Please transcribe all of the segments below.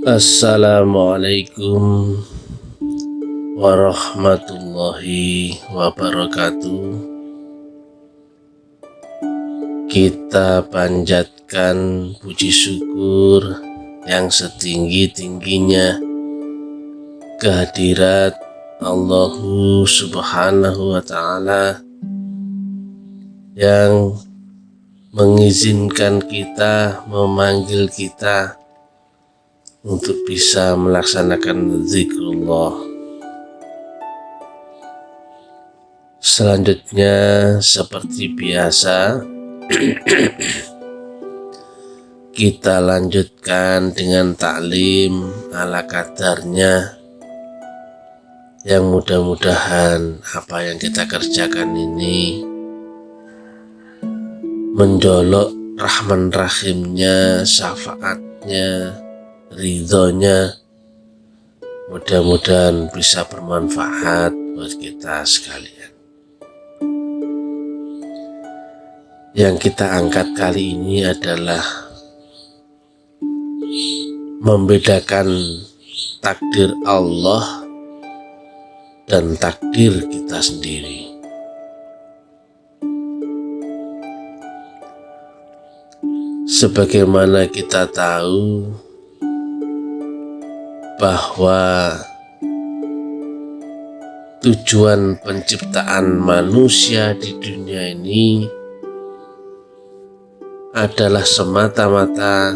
Assalamualaikum warahmatullahi wabarakatuh. Kita panjatkan puji syukur yang setinggi-tingginya kehadirat Allah Subhanahu wa Ta'ala yang mengizinkan kita, memanggil kita untuk bisa melaksanakan zikrullah. Selanjutnya seperti biasa kita lanjutkan dengan taklim ala kadarnya, yang mudah-mudahan apa yang kita kerjakan ini menjolok rahman rahimnya, syafaatnya, ridhonya. Mudah-mudahan bisa bermanfaat buat kita sekalian. Yang kita angkat kali ini adalah membedakan takdir Allah dan takdir kita sendiri. Sebagaimana kita tahu bahwa tujuan penciptaan manusia di dunia ini adalah semata-mata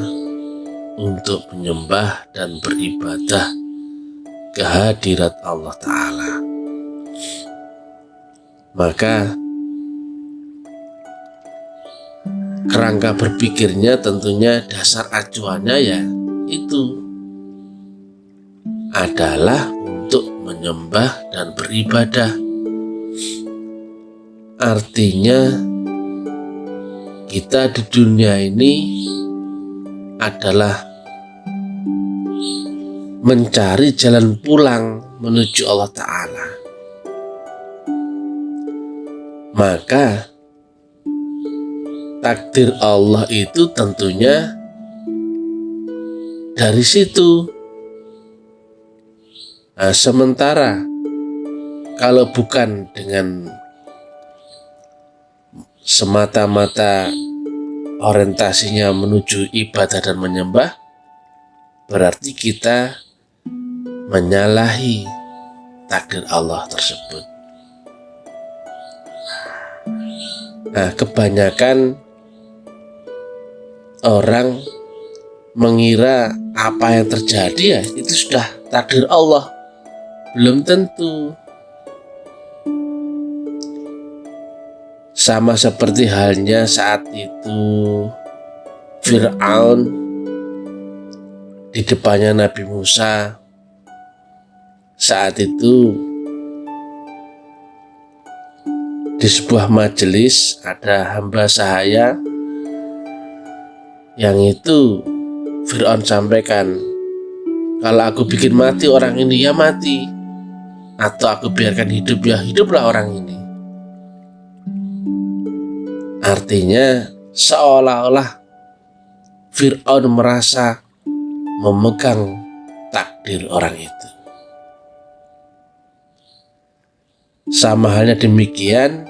untuk menyembah dan beribadah kehadirat Allah Ta'ala. Maka kerangka berpikirnya tentunya dasar acuannya ya itu adalah untuk menyembah dan beribadah. Artinya kita di dunia ini adalah mencari jalan pulang menuju Allah Ta'ala. Maka takdir Allah itu tentunya dari situ. Nah, sementara kalau bukan dengan semata-mata orientasinya menuju ibadah dan menyembah, berarti kita menyalahi takdir Allah tersebut. Nah, kebanyakan orang mengira apa yang terjadi ya itu sudah takdir Allah. Belum tentu. Sama seperti halnya saat itu Fir'aun di depannya Nabi Musa. Saat itu di sebuah majelis ada hamba sahaya yang itu Fir'aun sampaikan, kalau aku bikin mati orang ini ya mati, atau aku biarkan hidup ya hiduplah orang ini. Artinya seolah-olah Fir'aun merasa memegang takdir orang itu. Sama halnya demikian,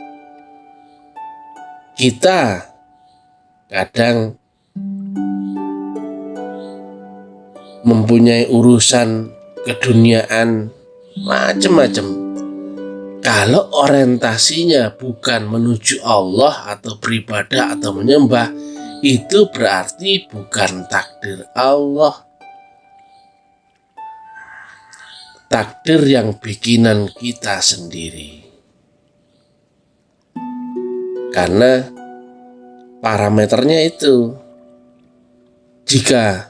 kita kadang mempunyai urusan keduniaan macam-macam. Kalau orientasinya bukan menuju Allah atau beribadah atau menyembah, itu berarti bukan takdir Allah. Takdir yang bikinan kita sendiri. Karena parameternya itu, jika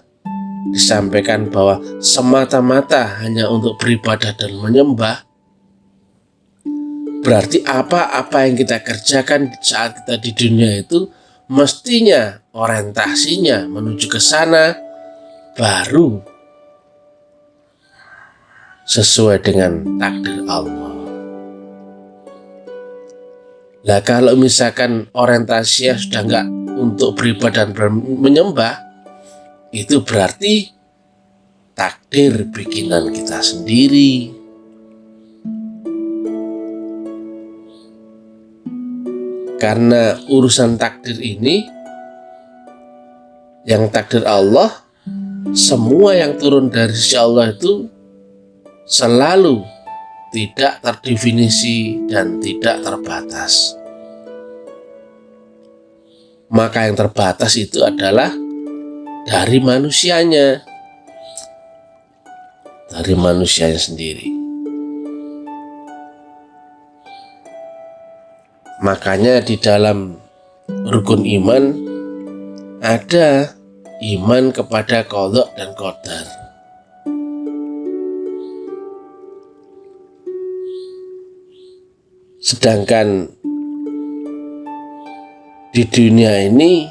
disampaikan bahwa semata-mata hanya untuk beribadah dan menyembah, berarti apa-apa yang kita kerjakan saat kita di dunia itu mestinya orientasinya menuju ke sana, baru sesuai dengan takdir Allah. Lah kalau misalkan orientasinya sudah enggak untuk beribadah dan menyembah, itu berarti takdir bikinan kita sendiri. Karena urusan takdir ini, yang takdir Allah, semua yang turun dari sisi Allah itu selalu tidak terdefinisi dan tidak terbatas. Maka yang terbatas itu adalah dari manusianya, sendiri. Makanya di dalam rukun iman ada iman kepada qadha dan qadar. Sedangkan di dunia ini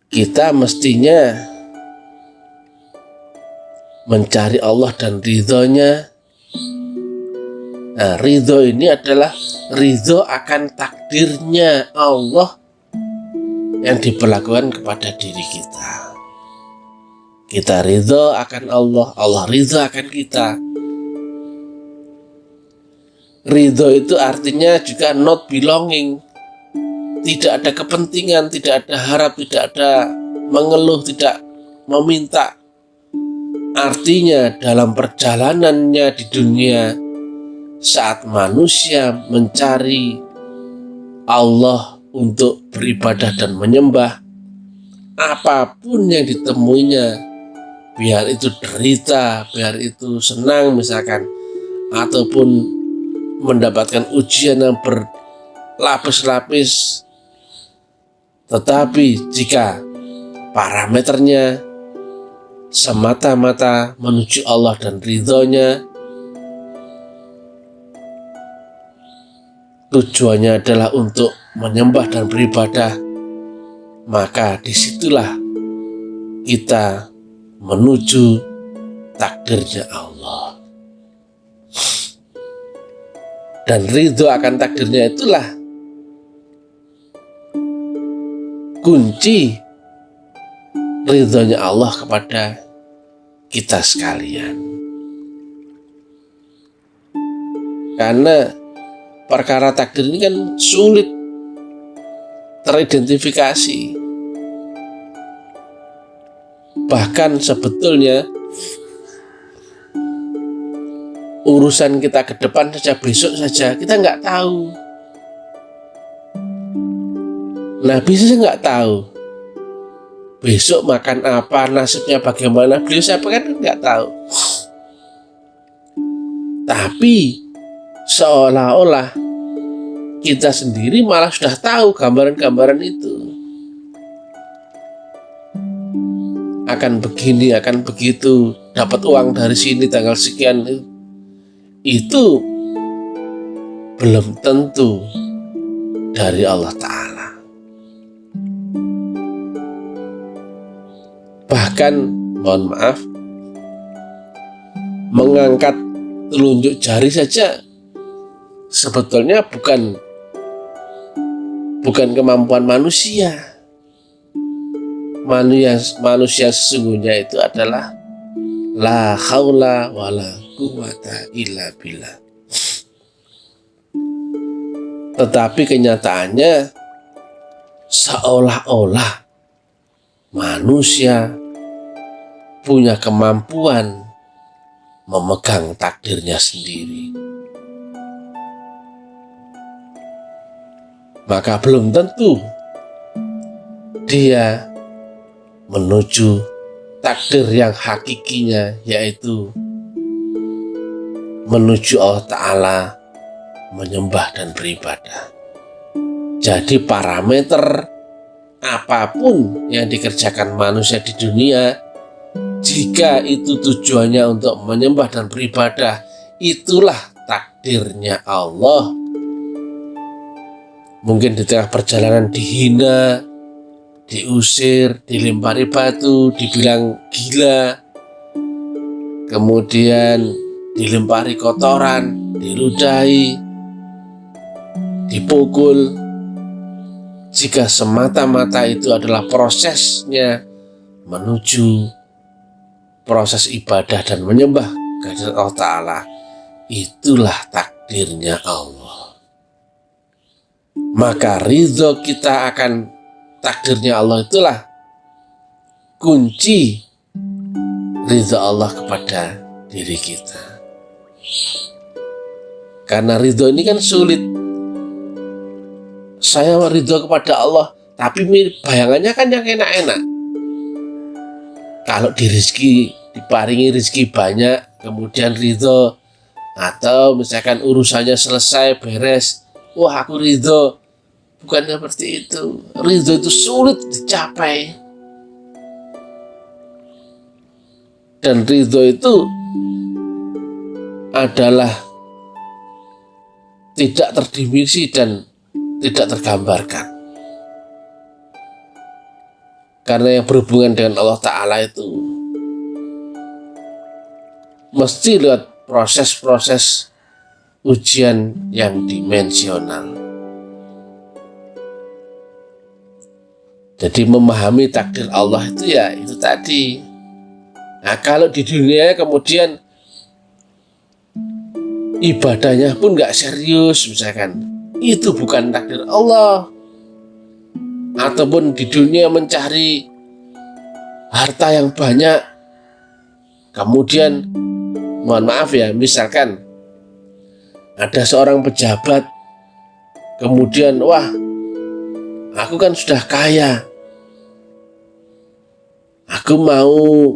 kita mestinya mencari Allah dan ridhonya. Nah, ridho ini adalah ridho akan takdirnya Allah yang diperlakukan kepada diri kita. Kita ridho akan Allah, Allah ridho akan kita. Ridho itu artinya juga not belonging. Tidak ada kepentingan, tidak ada harap, tidak ada mengeluh, tidak meminta. Artinya dalam perjalanannya di dunia, saat manusia mencari Allah untuk beribadah dan menyembah, apapun yang ditemuinya, biar itu derita, biar itu senang misalkan, ataupun mendapatkan ujian yang berlapis-lapis, tetapi jika parameternya semata-mata menuju Allah dan ridhonya, tujuannya adalah untuk menyembah dan beribadah, maka disitulah kita menuju takdirnya Allah. Dan ridho akan takdirnya itulah kunci ridhonya Allah kepada kita sekalian. Karena perkara takdir ini kan sulit teridentifikasi. Bahkan sebetulnya urusan kita ke depan saja, besok saja, kita nggak tahu. Nabi saja nggak tahu besok makan apa, nasibnya bagaimana, beliau siapa kan nggak tahu. Tapi seolah-olah kita sendiri malah sudah tahu gambaran-gambaran itu. Akan begini, akan begitu, dapat uang dari sini tanggal sekian. Itu belum tentu dari Allah Ta'ala. Bahkan, mohon maaf, mengangkat telunjuk jari saja sebetulnya bukan kemampuan manusia. Manusia sesungguhnya itu adalah la haula wala quwata illa billah. Tetapi kenyataannya seolah-olah manusia punya kemampuan memegang takdirnya sendiri. Maka belum tentu dia menuju takdir yang hakikinya, yaitu menuju Allah Ta'ala, menyembah dan beribadah. Jadi parameter apapun yang dikerjakan manusia di dunia, jika itu tujuannya untuk menyembah dan beribadah, itulah takdirnya Allah. Mungkin di tengah perjalanan dihina, diusir, dilempari batu, dibilang gila, kemudian dilempari kotoran, diludahi, dipukul. Jika semata-mata itu adalah prosesnya menuju proses ibadah dan menyembah kehadirat Allah Ta'ala, itulah takdirnya Allah. Maka ridho kita akan takdirnya Allah itulah kunci ridho Allah kepada diri kita. Karena ridho ini kan sulit. Saya ridho kepada Allah, tapi bayangannya kan yang enak-enak. Kalau diparingi rezeki banyak, kemudian ridho, atau misalkan urusannya selesai, beres, wah aku ridho. Bukan seperti itu. Ridho itu sulit dicapai. Dan ridho itu adalah tidak terdefinisi dan tidak tergambarkan. Karena yang berhubungan dengan Allah Ta'ala itu mesti lewat proses-proses ujian yang dimensional. Jadi memahami takdir Allah itu ya itu tadi. Nah kalau di dunia kemudian ibadahnya pun gak serius misalkan, itu bukan takdir Allah. Ataupun di dunia mencari harta yang banyak, kemudian mohon maaf ya, misalkan ada seorang pejabat, kemudian wah aku kan sudah kaya, aku mau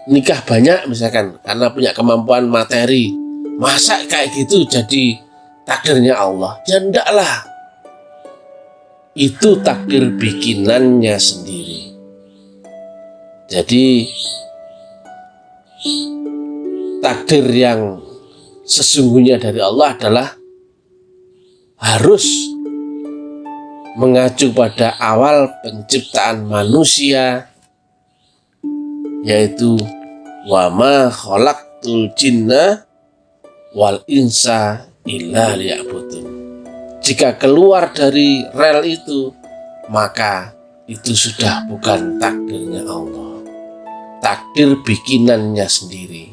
nikah banyak misalkan karena punya kemampuan materi. Masa kayak gitu jadi takdirnya Allah? Ya enggak lah. Itu takdir bikinannya sendiri. Jadi takdir yang sesungguhnya dari Allah adalah harus mengacu pada awal penciptaan manusia, yaitu wa ma khalaqtul jinna wal insa illa liya'budun. Jika keluar dari rel itu, maka itu sudah bukan takdirnya Allah, takdir bikinannya sendiri.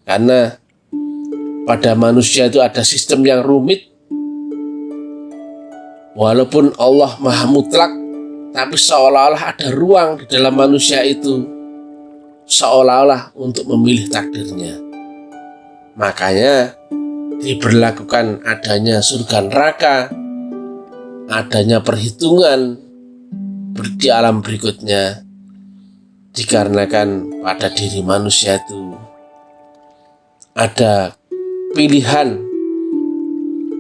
Karena pada manusia itu ada sistem yang rumit. Walaupun Allah maha mutlak, tapi seolah-olah ada ruang di dalam manusia itu, seolah-olah untuk memilih takdirnya. Makanya diberlakukan adanya surga neraka, adanya perhitungan di alam berikutnya, dikarenakan pada diri manusia itu ada pilihan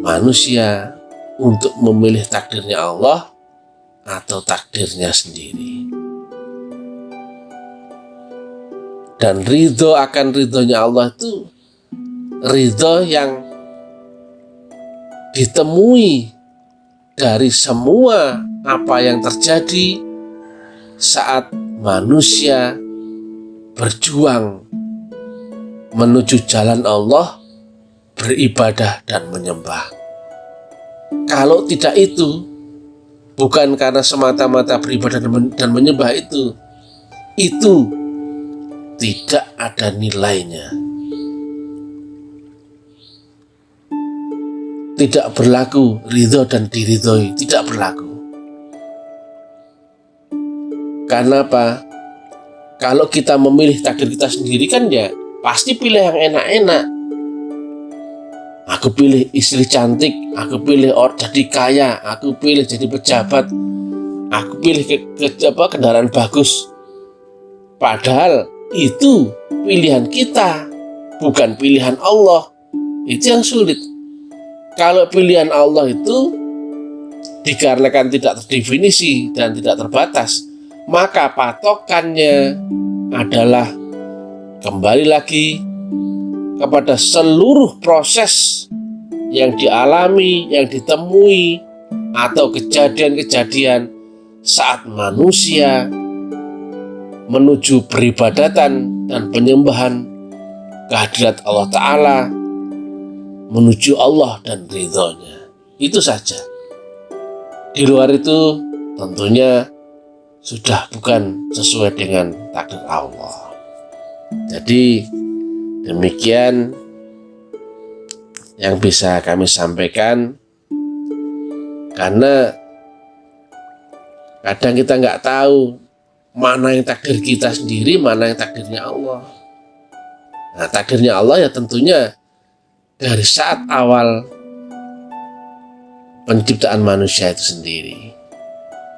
manusia untuk memilih takdirnya Allah atau takdirnya sendiri. Dan ridho akan ridhonya Allah itu ridho yang ditemui dari semua apa yang terjadi saat manusia berjuang menuju jalan Allah, beribadah dan menyembah. Kalau tidak itu, bukan karena semata-mata beribadah dan menyembah itu tidak ada nilainya. Tidak berlaku ridho dan diridhoi, tidak berlaku. Karena apa? Kalau kita memilih takdir kita sendiri kan ya pasti pilih yang enak-enak. Aku pilih istri cantik, aku pilih jadi kaya, aku pilih jadi pejabat, aku pilih kendaraan bagus. Padahal itu pilihan kita, bukan pilihan Allah. Itu yang sulit. Kalau pilihan Allah itu dikarenakan tidak terdefinisi dan tidak terbatas, maka patokannya adalah kembali lagi kepada seluruh proses yang dialami, yang ditemui, atau kejadian-kejadian saat manusia menuju peribadatan dan penyembahan kehadirat Allah Ta'ala, menuju Allah dan ridhonya. Itu saja. Di luar itu tentunya sudah bukan sesuai dengan takdir Allah. Jadi demikian yang bisa kami sampaikan, karena kadang kita nggak tahu mana yang takdir kita sendiri, mana yang takdirnya Allah. Nah, takdirnya Allah ya tentunya dari saat awal penciptaan manusia itu sendiri,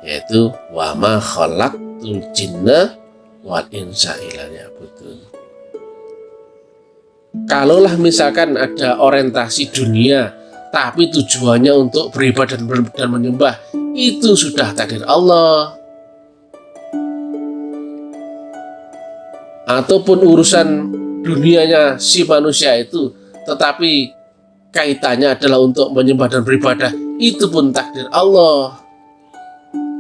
yaitu wa ma khalaqtul jinna wal insa illa liya'budun. Kalaulah misalkan ada orientasi dunia tapi tujuannya untuk beribadah dan menyembah, itu sudah takdir Allah. Ataupun urusan dunianya si manusia itu tetapi kaitannya adalah untuk menyembah dan beribadah, itu pun takdir Allah.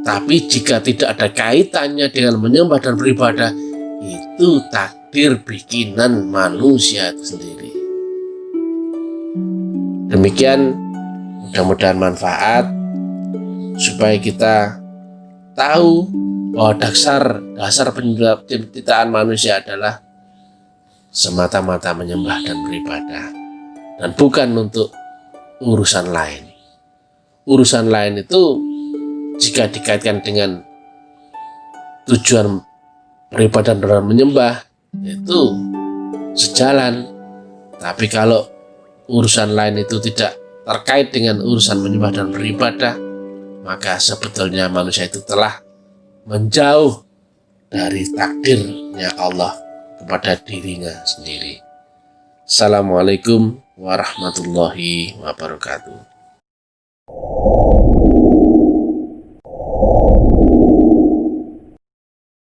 Tapi jika tidak ada kaitannya dengan menyembah dan beribadah, itu takdir bikinan manusia itu sendiri. Demikian, mudah-mudahan manfaat supaya kita tahu bahwa dasar penciptaan manusia adalah semata-mata menyembah dan beribadah, dan bukan untuk urusan lain. Urusan lain itu jika dikaitkan dengan tujuan beribadah dan menyembah itu sejalan. Tapi kalau urusan lain itu tidak terkait dengan urusan menyembah dan beribadah, maka sebetulnya manusia itu telah menjauh dari takdirnya Allah kepada dirinya sendiri. Assalamualaikum warahmatullahi wabarakatuh.